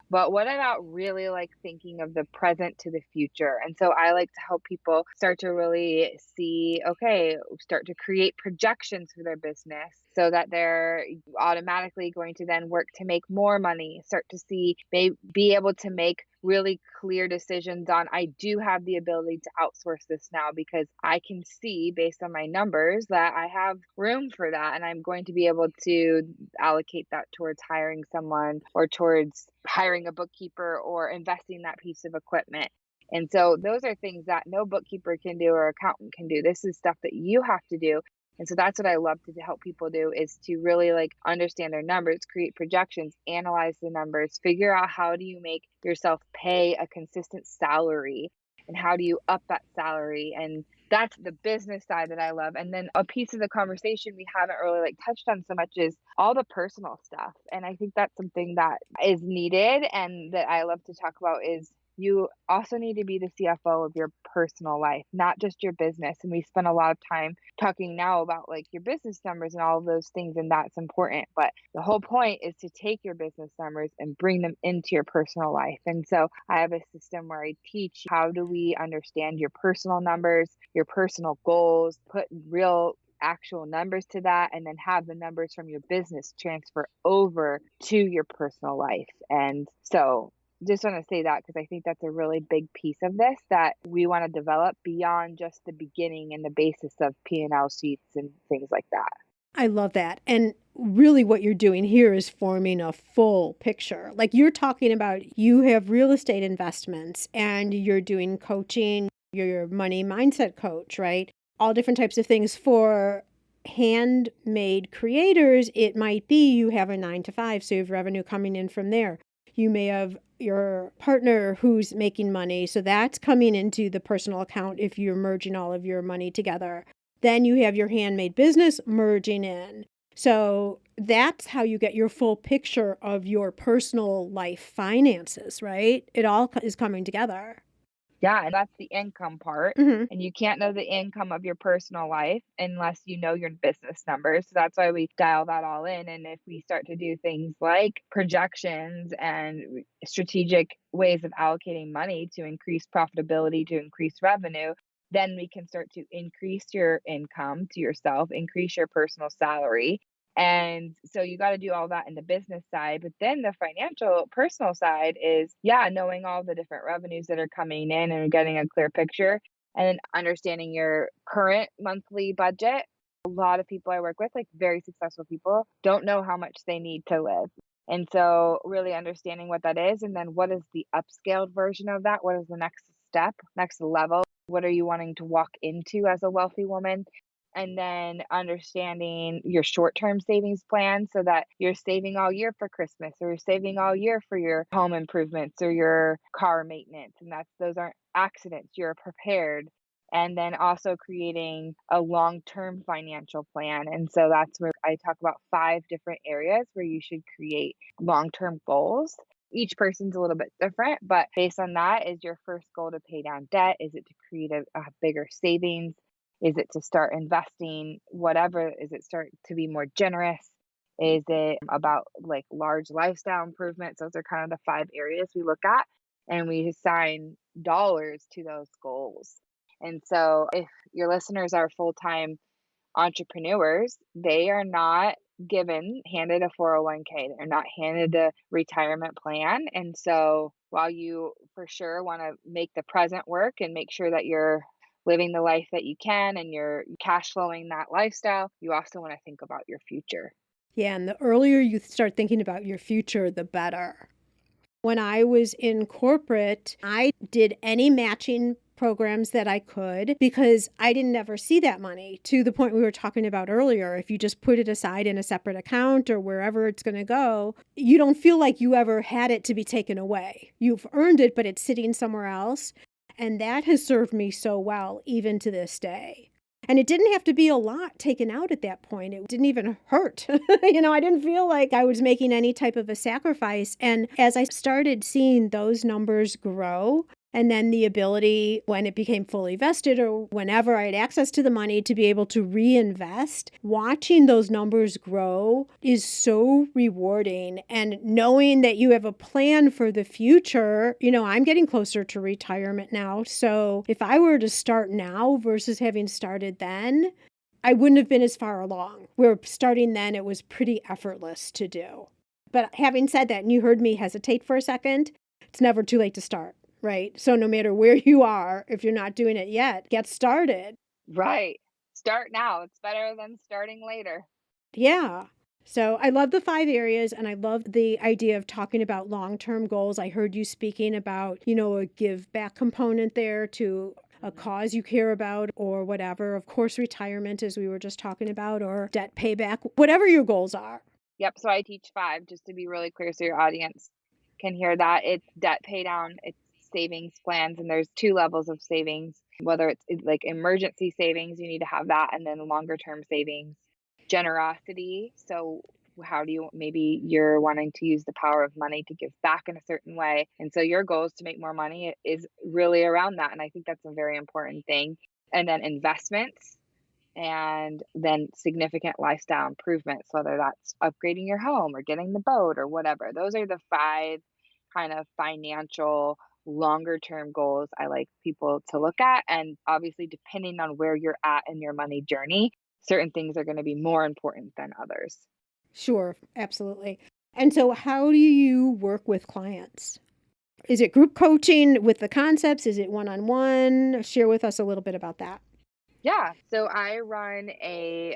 But what about really like thinking of the present to the future? And so I like to help people start to really see, okay, start to create projections for their business so that they're automatically going to then work to make more money, start to see, be able to make really clear decisions on, I do have the ability to outsource this now because I can see based on my numbers that I have room for that. And I'm going to be able to allocate that towards hiring someone or towards hiring a bookkeeper or investing that piece of equipment. And so those are things that no bookkeeper can do or accountant can do. This is stuff that you have to do. And so that's what I love to help people do, is to really like understand their numbers, create projections, analyze the numbers, figure out how do you make yourself pay a consistent salary and how do you up that salary. And that's the business side that I love. And then a piece of the conversation we haven't really like touched on so much is all the personal stuff. And I think that's something that is needed and that I love to talk about is you also need to be the CFO of your personal life, not just your business. And we spend a lot of time talking now about like your business numbers and all of those things, and that's important. But the whole point is to take your business numbers and bring them into your personal life. And so I have a system where I teach how do we understand your personal numbers, your personal goals, put real actual numbers to that, and then have the numbers from your business transfer over to your personal life. And so just want to say that because I think that's a really big piece of this that we want to develop beyond just the beginning and the basis of P&L sheets and things like that. I love that. And really what you're doing here is forming a full picture. Like you're talking about, you have real estate investments and you're doing coaching, you're your money mindset coach, right? All different types of things. For handmade creators, it might be you have a 9 to 5, so you have revenue coming in from there. You may have your partner who's making money, so that's coming into the personal account if you're merging all of your money together. Then you have your handmade business merging in. So that's how you get your full picture of your personal life finances, right? It all is coming together. Yeah, and that's the income part. Hmm. And you can't know the income of your personal life unless you know your business numbers. So that's why we dial that all in. And if we start to do things like projections and strategic ways of allocating money to increase profitability, to increase revenue, then we can start to increase your income to yourself, increase your personal salary. And so you got to do all that in the business side. But then the financial personal side is, yeah, knowing all the different revenues that are coming in and getting a clear picture and then understanding your current monthly budget. A lot of people I work with, like very successful people, don't know how much they need to live. And so, really understanding what that is, and then what is the upscaled version of that? What is the next step, next level? What are you wanting to walk into as a wealthy woman? And then understanding your short-term savings plan so that you're saving all year for Christmas or you're saving all year for your home improvements or your car maintenance. And those aren't accidents. You're prepared. And then also creating a long-term financial plan. And so that's where I talk about 5 different areas where you should create long-term goals. Each person's a little bit different, but based on that, is your first goal to pay down debt? Is it to create a bigger savings? Is it to start investing? Whatever. Is it start to be more generous? Is it about like large lifestyle improvements? Those are kind of the 5 areas we look at, and we assign dollars to those goals. And so if your listeners are full-time entrepreneurs, they are not handed a 401k. They're not handed a retirement plan. And so while you for sure want to make the present work and make sure that you're living the life that you can and you're cash flowing that lifestyle, you also want to think about your future. Yeah, and the earlier you start thinking about your future, the better. When I was in corporate, I did any matching programs that I could because I didn't ever see that money, to the point we were talking about earlier. If you just put it aside in a separate account or wherever it's going to go, you don't feel like you ever had it to be taken away. You've earned it, but it's sitting somewhere else. And that has served me so well, even to this day. And it didn't have to be a lot taken out at that point. It didn't even hurt. I didn't feel like I was making any type of a sacrifice. And as I started seeing those numbers grow, and then the ability, when it became fully vested or whenever I had access to the money, to be able to reinvest, watching those numbers grow is so rewarding. And knowing that you have a plan for the future, I'm getting closer to retirement now. So if I were to start now versus having started then, I wouldn't have been as far along. Where starting then, it was pretty effortless to do. But having said that, and you heard me hesitate for a second, it's never too late to start. Right. So no matter where you are, if you're not doing it yet, get started. Right. Start now. It's better than starting later. Yeah. So I love the 5 areas, and I love the idea of talking about long-term goals. I heard you speaking about, a give back component there to a cause you care about or whatever. Of course, retirement, as we were just talking about, or debt payback, whatever your goals are. Yep. So I teach 5 just to be really clear so your audience can hear that. It's debt pay down, it's savings plans, and there's 2 levels of savings, whether it's like emergency savings, you need to have that, and then longer term savings. Generosity. So how do you, maybe you're wanting to use the power of money to give back in a certain way. And so your goal is to make more money is really around that. And I think that's a very important thing. And then investments, and then significant lifestyle improvements, whether that's upgrading your home or getting the boat or whatever. Those are the 5 kind of financial longer term goals I like people to look at. And obviously, depending on where you're at in your money journey, certain things are going to be more important than others. Sure, absolutely. And so how do you work with clients? Is it group coaching with the concepts? Is it one-on-one? Share with us a little bit about that. Yeah, so I run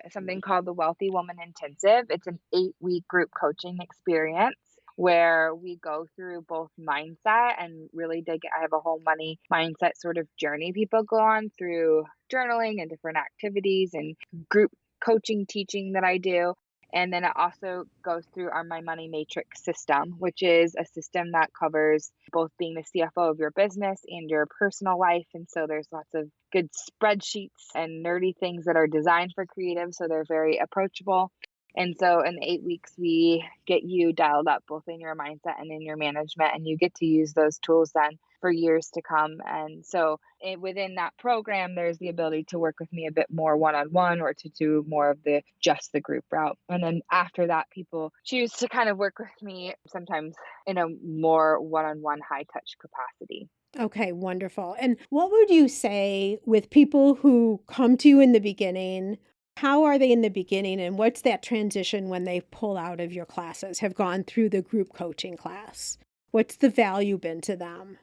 something called the Wealthy Woman Intensive. It's an 8-week group coaching experience where we go through both mindset and really I have a whole money mindset sort of journey people go on through journaling and different activities and group coaching teaching that I do. And then it also goes through my money matrix system, which is a system that covers both being the CFO of your business and your personal life. And so there's lots of good spreadsheets and nerdy things that are designed for creatives. So they're very approachable. And so in the 8 weeks, we get you dialed up both in your mindset and in your management, and you get to use those tools then for years to come. And so within that program, there's the ability to work with me a bit more one-on-one or to do more of the just the group route. And then after that, people choose to kind of work with me sometimes in a more one-on-one high touch capacity. Okay, wonderful. And what would you say with people who come to you in the beginning? How are they in the beginning, and what's that transition when they pull out of your classes, have gone through the group coaching class? What's the value been to them?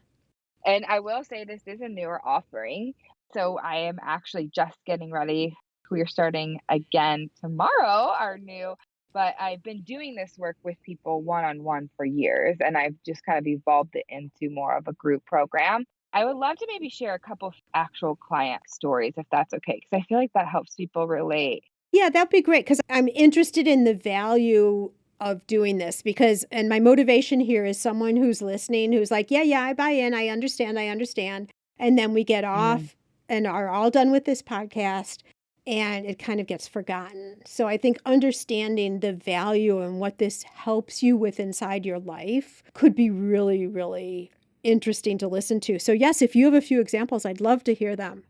And I will say this is a newer offering. So I am actually just getting ready. We're starting again tomorrow, our new, but I've been doing this work with people one on one for years, and I've just kind of evolved it into more of a group program. I would love to maybe share a couple of actual client stories if that's okay, because I feel like that helps people relate. Yeah, that'd be great because I'm interested in the value of doing this because, and my motivation here is someone who's listening who's like, yeah, I buy in, I understand, I understand. And then we get Mm, off and are all done with this podcast and it kind of gets forgotten. So I think understanding the value and what this helps you with inside your life could be really, really interesting to listen to. So, yes, if you have a few examples, I'd love to hear them.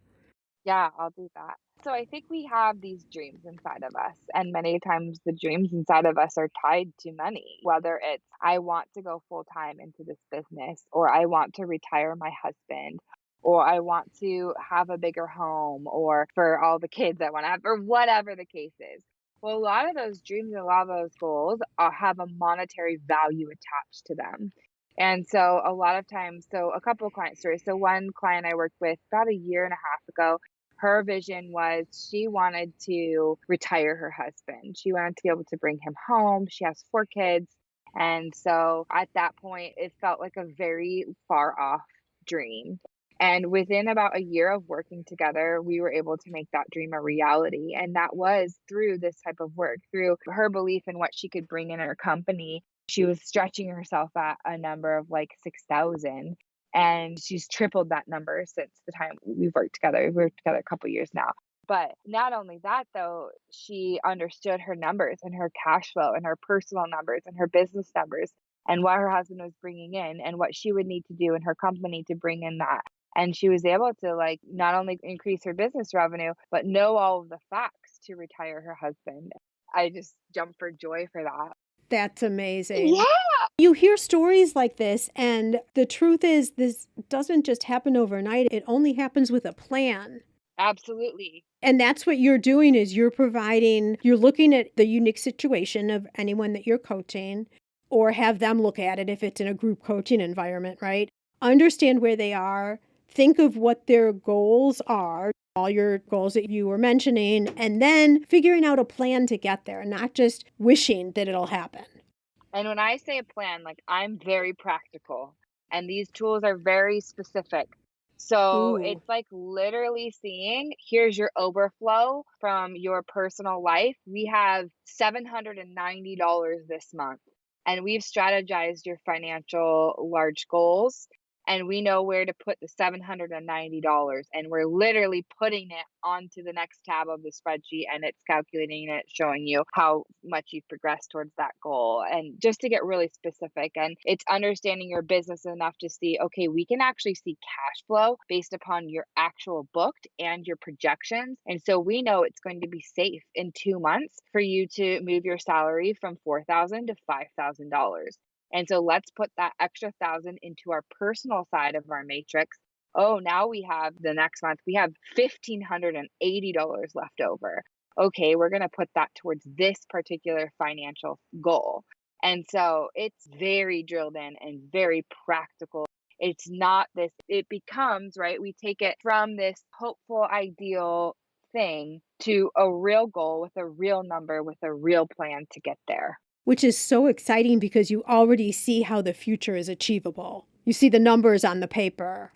yeah, I'll do that. So I think we have these dreams inside of us, and many times the dreams inside of us are tied to money, whether it's I want to go full time into this business, or I want to retire my husband, or I want to have a bigger home, or for all the kids I want to have, or whatever the case is. Well, a lot of those dreams and a lot of those goals have a monetary value attached to them. And so a lot of times, so a couple of client stories. So one client I worked with about a year and a half ago, her vision was she wanted to retire her husband. She wanted to be able to bring him home. She has 4 kids. And so at that point, it felt like a very far off dream. And within about a year of working together, we were able to make that dream a reality. And that was through this type of work, through her belief in what she could bring in her company. She was stretching herself at a number of like 6,000, and she's tripled that number since the time we've worked together. We've worked together a couple years now. But not only that, though, she understood her numbers and her cash flow and her personal numbers and her business numbers and what her husband was bringing in and what she would need to do in her company to bring in that. And she was able to like not only increase her business revenue, but know all of the facts to retire her husband. I just jumped for joy for that. That's amazing. Yeah, You hear stories like this, and the truth is, this doesn't just happen overnight. It only happens with a plan. absolutely. And that's what you're doing is you're looking at the unique situation of anyone that you're coaching or have them look at it if it's in a group coaching environment, right? Understand where they are, think of what their goals are, all your goals that you were mentioning, and then figuring out a plan to get there, not just wishing that it'll happen. And when I say a plan, like I'm very practical and these tools are very specific. So Ooh. it's like literally seeing here's your overflow from your personal life. We have $790 this month, and we've strategized your financial large goals. And we know where to put the $790. And we're literally putting it onto the next tab of the spreadsheet, and it's calculating it, showing you how much you've progressed towards that goal. And just to get really specific, and it's understanding your business enough to see, okay, we can actually see cash flow based upon your actual booked and your projections. And so we know it's going to be safe in 2 months for you to move your salary from $4,000 to $5,000. And so let's put that extra 1,000 into our personal side of our matrix. Oh, now we have the next month, we have $1,580 left over. Okay, we're going to put that towards this particular financial goal. And so it's very drilled in and very practical. It's not this, it becomes, right? We take it from this hopeful, ideal thing to a real goal with a real number, with a real plan to get there. Which is so exciting because you already see how the future is achievable. You see the numbers on the paper.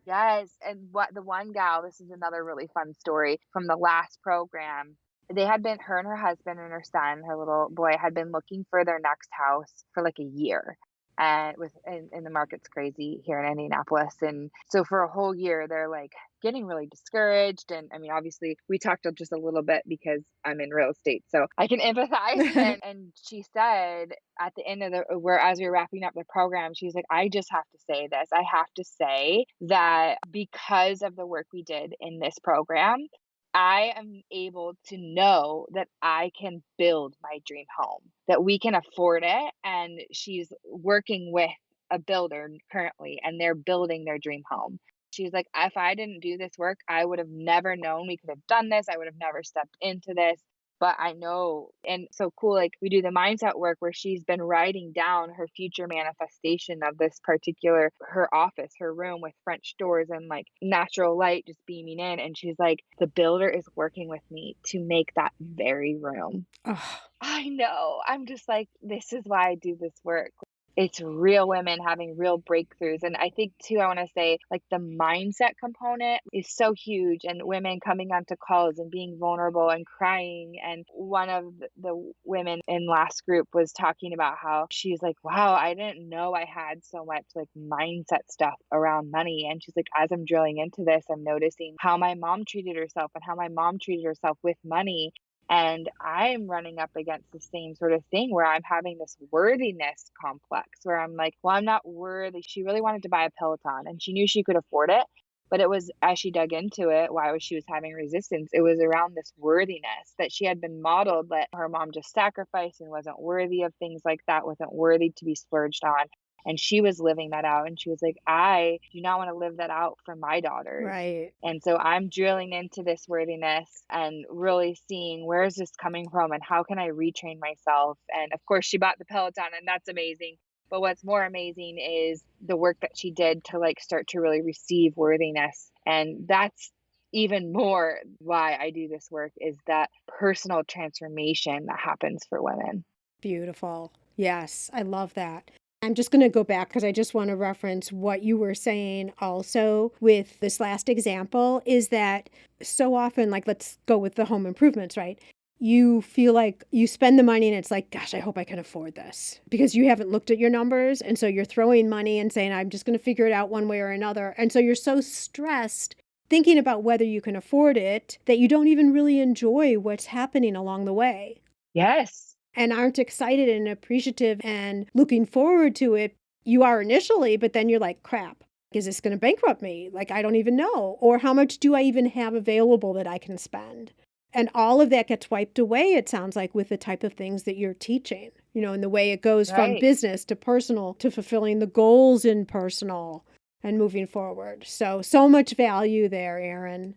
Yes, and what the one gal, this is another really fun story from the last program. They had been, her and her husband and her son, her little boy, had been looking for their next house for like a year. And the market's crazy here in Indianapolis. And so for a whole year, they're like getting really discouraged. And I mean, obviously, we talked just a little bit because I'm in real estate, so I can empathize. And she said at the end of where as we were wrapping up the program, she's like, I just have to say this. I have to say that because of the work we did in this program, I am able to know that I can build my dream home, that we can afford it. And she's working with a builder currently, and they're building their dream home. She's like, if I didn't do this work, I would have never known we could have done this. I would have never stepped into this. But I know, and so cool, like we do the mindset work where she's been writing down her future manifestation of this particular, her office, her room with French doors and like natural light just beaming in. And she's like, the builder is working with me to make that very room. Oh, I know. I'm just like, this is why I do this work. It's real women having real breakthroughs. And I think too, I want to say like the mindset component is so huge, and women coming onto calls and being vulnerable and crying. And one of the women in last group was talking about how she's like, wow, I didn't know I had so much like mindset stuff around money. And she's like, as I'm drilling into this, I'm noticing how my mom treated herself and how my mom treated herself with money. And I'm running up against the same sort of thing where I'm having this worthiness complex where I'm like, well, I'm not worthy. She really wanted to buy a Peloton and she knew she could afford it. But it was as she dug into it, why was she was having resistance? It was around this worthiness that she had been modeled that her mom just sacrificed and wasn't worthy of things like that, wasn't worthy to be splurged on. And she was living that out. And she was like, I do not want to live that out for my daughters. right. And so I'm drilling into this worthiness and really seeing where is this coming from and how can I retrain myself. And of course, she bought the Peloton, and that's amazing. But what's more amazing is the work that she did to like start to really receive worthiness. And that's even more why I do this work, is that personal transformation that happens for women. Beautiful. Yes, I love that. I'm just going to go back because I just want to reference what you were saying also with this last example is that so often, like, let's go with the home improvements, right? You feel like you spend the money and it's like, gosh, I hope I can afford this because you haven't looked at your numbers. And so you're throwing money and saying, I'm just going to figure it out one way or another. And so you're so stressed thinking about whether you can afford it that you don't even really enjoy what's happening along the way Yes. and aren't excited and appreciative and looking forward to it. You are initially, but then you're like, crap, is this going to bankrupt me? Like, I don't even know. Or how much do I even have available that I can spend? And all of that gets wiped away, it sounds like, with the type of things that you're teaching, and the way it goes from Right. business to personal to fulfilling the goals in personal and moving forward. So much value there, Erinn.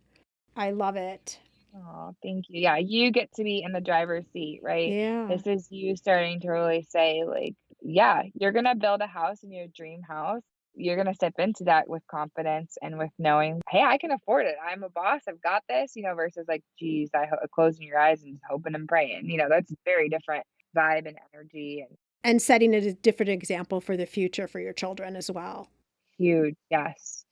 I love it. Oh, thank you. Yeah, you get to be in the driver's seat, right? Yeah. This is you starting to really say, like, yeah, you're gonna build a house in your dream house. You're gonna step into that with confidence and with knowing, hey, I can afford it. I'm a boss. I've got this, versus like, geez, closing your eyes and just hoping and praying. That's very different vibe and energy and And setting a different example for the future for your children as well. huge. Yes.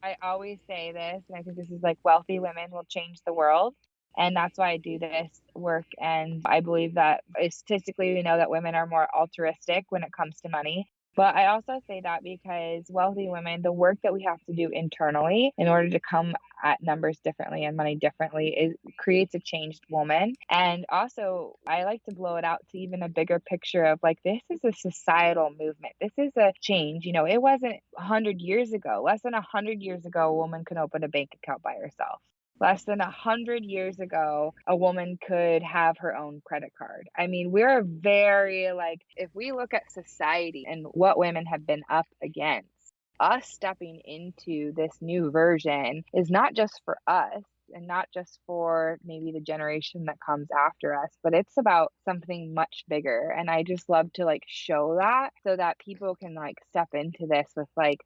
I always say this, and I think this is like wealthy women will change the world. And that's why I do this work. And I believe that statistically, we know that women are more altruistic when it comes to money. But I also say that because wealthy women, the work that we have to do internally in order to come at numbers differently and money differently creates a changed woman. And also, I like to blow it out to even a bigger picture of like, this is a societal movement. This is a change. It wasn't 100 years ago, less than 100 years ago, a woman could open a bank account by herself. Less than 100 years ago, a woman could have her own credit card. I mean, we're very like, if we look at society and what women have been up against, us stepping into this new version is not just for us and not just for maybe the generation that comes after us, but it's about something much bigger. And I just love to like show that so that people can like step into this with like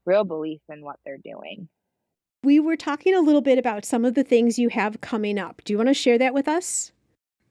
real belief in what they're doing. We were talking a little bit about some of the things you have coming up. Do you want to share that with us?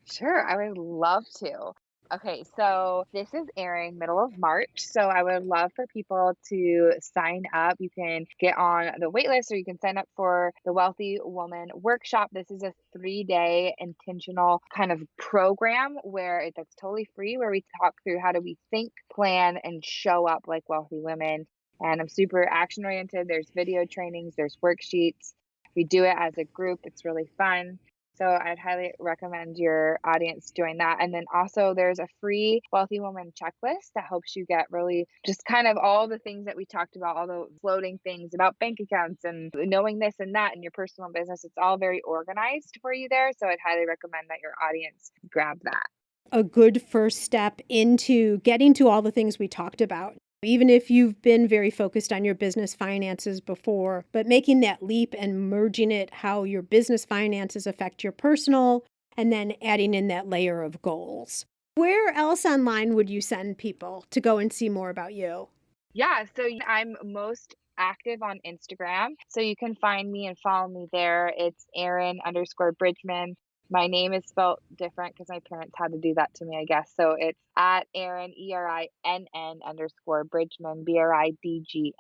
Sure, I would love to. Okay, so this is airing middle of March. So I would love for people to sign up. You can get on the wait list or you can sign up for the Wealthy Woman Workshop. This is a 3-day intentional kind of program where that's totally free, where we talk through how do we think, plan, and show up like wealthy women. And I'm super action oriented. There's video trainings, there's worksheets. We do it as a group. It's really fun. So I'd highly recommend your audience join that. And then also there's a free Wealthy Woman checklist that helps you get really just kind of all the things that we talked about, all the floating things about bank accounts and knowing this and that in your personal business. It's all very organized for you there. So I'd highly recommend that your audience grab that. A good first step into getting to all the things we talked about. Even if you've been very focused on your business finances before, but making that leap and merging it, how your business finances affect your personal, and then adding in that layer of goals. Where else online would you send people to go and see more about you? Yeah, so I'm most active on Instagram. So you can find me and follow me there. It's Erinn_Bridgman. My name is spelled different because my parents had to do that to me, I guess. So it's at Erinn, ERINN_Bridgman, BRIDGMAN.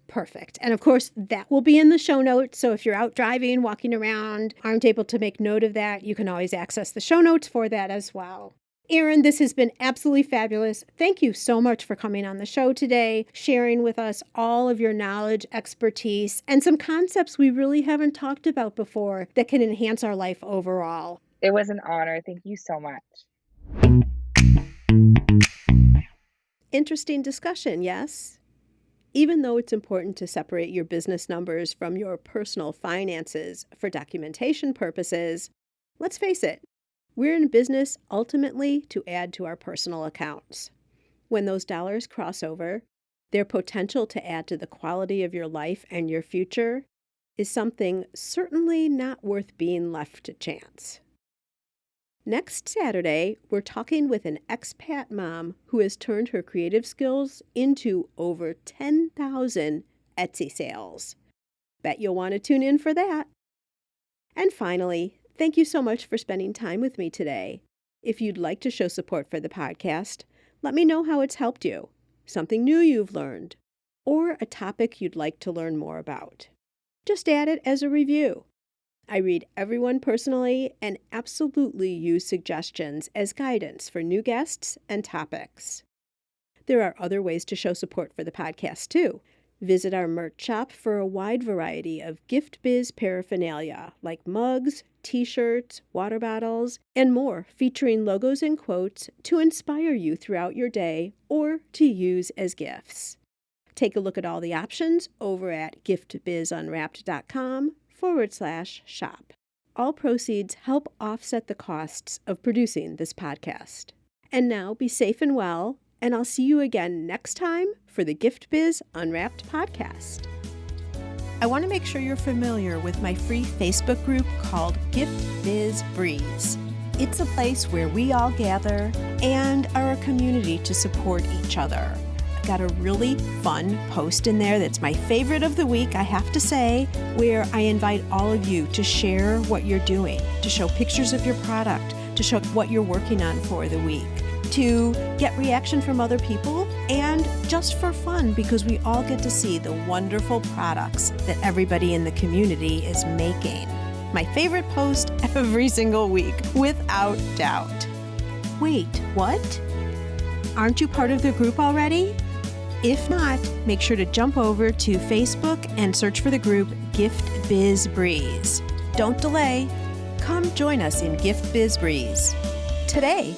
Perfect. And of course, that will be in the show notes. So if you're out driving, walking around, aren't able to make note of that, you can always access the show notes for that as well. Erinn, this has been absolutely fabulous. Thank you so much for coming on the show today, sharing with us all of your knowledge, expertise, and some concepts we really haven't talked about before that can enhance our life overall. It was an honor. Thank you so much. Interesting discussion, yes? Even though it's important to separate your business numbers from your personal finances for documentation purposes, let's face it, we're in business ultimately to add to our personal accounts. When those dollars cross over, their potential to add to the quality of your life and your future is something certainly not worth being left to chance. Next Saturday, we're talking with an expat mom who has turned her creative skills into over 10,000 Etsy sales. Bet you'll want to tune in for that. And finally, thank you so much for spending time with me today. If you'd like to show support for the podcast, let me know how it's helped you, something new you've learned, or a topic you'd like to learn more about. Just add it as a review. I read everyone personally and absolutely use suggestions as guidance for new guests and topics. There are other ways to show support for the podcast, too. Visit our merch shop for a wide variety of gift biz paraphernalia like mugs, t-shirts, water bottles, and more, featuring logos and quotes to inspire you throughout your day or to use as gifts. Take a look at all the options over at giftbizunwrapped.com/shop. All proceeds help offset the costs of producing this podcast. And now be safe and well, and I'll see you again next time for the Gift Biz Unwrapped podcast. I want to make sure you're familiar with my free Facebook group called Gift Biz Breeze. It's a place where we all gather and are a community to support each other. Got a really fun post in there that's my favorite of the week, I have to say, where I invite all of you to share what you're doing, to show pictures of your product, to show what you're working on for the week, to get reaction from other people, and just for fun because we all get to see the wonderful products that everybody in the community is making. My favorite post every single week, without doubt. Wait, what? Aren't you part of the group already? If not, make sure to jump over to Facebook and search for the group Gift Biz Breeze. Don't delay. Come join us in Gift Biz Breeze today.